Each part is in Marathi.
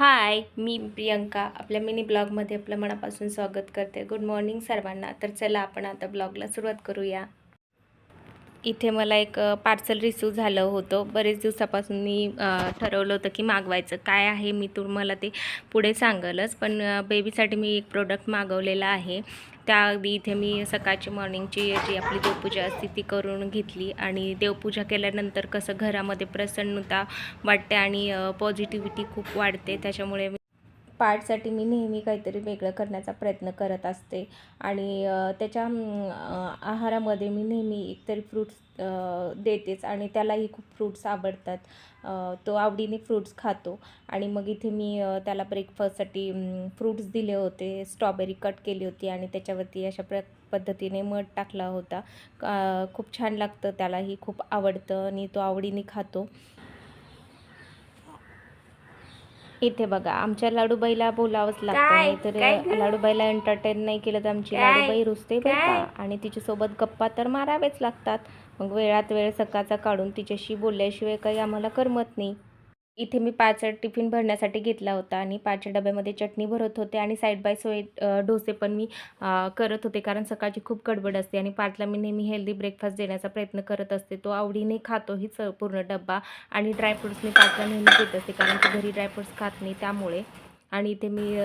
हाय, मी प्रियंका आपल्या मिनी ब्लॉगमध्ये आपलं मनापासून स्वागत करते. गुड मॉर्निंग सर्वांना. तर चला आपण आता ब्लॉगला सुरुवात करूया. इथे मला एक पार्सल रिसीव झालं होतं. बरेच दिवसापासून मी ठरवलं होतं की मागवायचं काय आहे, मी तुम्हाला ते पुढे सांगेलच. पण बेबीसाठी मी एक प्रोडक्ट मागवलेला आहे. त्याआधी इथे मी सकाळची मॉर्निंगची जी आपली देवपूजा असते ती करून घेतली आणि देवपूजा केल्यानंतर कसं घरामध्ये प्रसन्नता वाटते आणि पॉझिटिव्हिटी खूप वाढते. त्याच्यामुळे पार्टसाठी मी नेहमी काहीतरी वेगळं करण्याचा प्रयत्न करत असते आणि त्याच्या आहारामध्ये मी नेहमी एकतरी फ्रूट्स देतेच आणि त्यालाही खूप फ्रूट्स आवडतात. तो आवडीने फ्रूट्स खातो आणि मग इथे मी त्याला ब्रेकफास्टसाठी फ्रूट्स दिले होते. स्ट्रॉबेरी कट केली होती आणि त्याच्यावरती अशा पद्धतीने मध टाकला होता. खूप छान लागतं, त्यालाही खूप आवडतं आणि तो आवडीने खातो. इथे बघा आमच्या लाडूबाईला बोलावंच लागतं, नाही तर लाडूबाईला एंटरटेन नाही केलं तर आमची लाडूबाई रुसते बरं का. आणि तिच्यासोबत गप्पा तर मारावेच लागतात. मग वेळात वेळ सकाळचा काढून तिच्याशी बोलल्याशिवाय काही आम्हाला करमत नाही. इथे मी 5 टिफिन भरण्यासाठी घेतला होता आणि 5च्या डब्यामध्ये चटणी भरत होते आणि साईड बाय साईड डोसे पण मी करत होते, कारण सकाळची खूप गडबड असते आणि 5ला मी नेहमी हेल्दी ब्रेकफास्ट देण्याचा प्रयत्न करत असते. तो आवडीने खातोही पूर्ण डब्बा आणि ड्रायफ्रुट्स मी 5ला नेहमी देत असते, कारण की घरी ड्रायफ्रुट्स खात नाही त्यामुळे. आणि इथे मी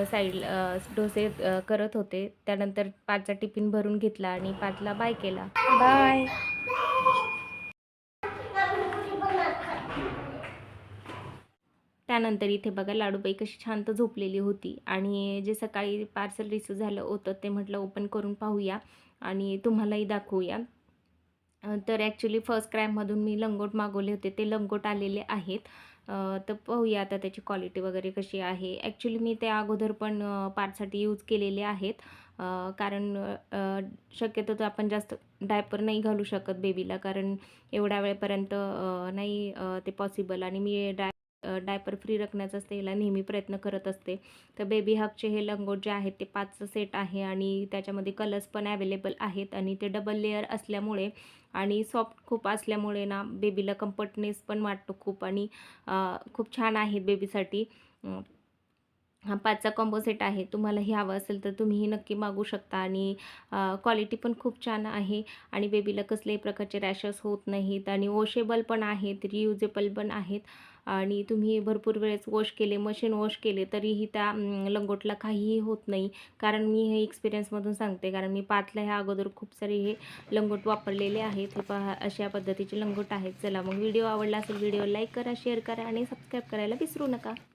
डोसे करत होते. त्यानंतर 5चा टिफिन भरून घेतला आणि 5ला बाय केला. बाय. त्यानंतर इथे बघा लाडूबाई कशी शांत झोपलेली होती आणि जे सकाळी पार्सल रिसीव झालं होतं ते म्हटलं ओपन करून पाहूया आणि तुम्हालाही दाखवूया. तर ॲक्च्युली फर्स्ट क्रायममधून मी लंगोट मागवले होते, ते लंगोट आलेले आहेत. तर पाहूया आता त्याची क्वालिटी वगैरे कशी आहे. ॲक्च्युली मी त्या अगोदर पण पार्टसाठी यूज केलेले आहेत. कारण शक्यतो तर आपण जास्त डायपर नाही घालू शकत बेबीला, कारण एवढ्या वेळेपर्यंत नाही ते पॉसिबल. आणि मी डायपर फ्री रखण्याचाच त्याला नेहमी प्रयत्न करत असते. तर बेबी हगचे हे लंगोट जे आहेत ते 5चं सेट आहे आणि त्याच्यामध्ये कलर्स पण अवेलेबल आहेत आणि ते डबल लेअर असल्यामुळे आणि सॉफ्ट खूप असल्यामुळे ना बेबीला कम्फर्टनेस पण वाटतो खूप आणि खूप छान आहेत बेबीसाठी. हा 5चा कॉम्बो सेट आहे. तुम्हालाही हवं असेल तर तुम्हीही नक्की मागवू शकता आणि क्वालिटी पण खूप छान आहे आणि बेबीला कसल्याही प्रकारचे रॅशेस होत नाहीत आणि वॉशेबल पण आहेत, रियुजेबल पण आहेत आणि तुम्ही भरपूर वेळेस वॉश केले, मशीन वॉश केले तरीही त्या लंगोटला काहीही होत नाही. कारण मी हे एक्सपिरियन्समधून सांगते, कारण मी 5ला ह्या अगोदर खूप सारे हे लंगोट वापरलेले आहेत. हे पहा, अशा पद्धतीचे लंगोट आहेत. चला मग व्हिडिओ आवडला असेल व्हिडिओ लाईक करा, शेअर करा आणि सबस्क्राईब करायला विसरू नका.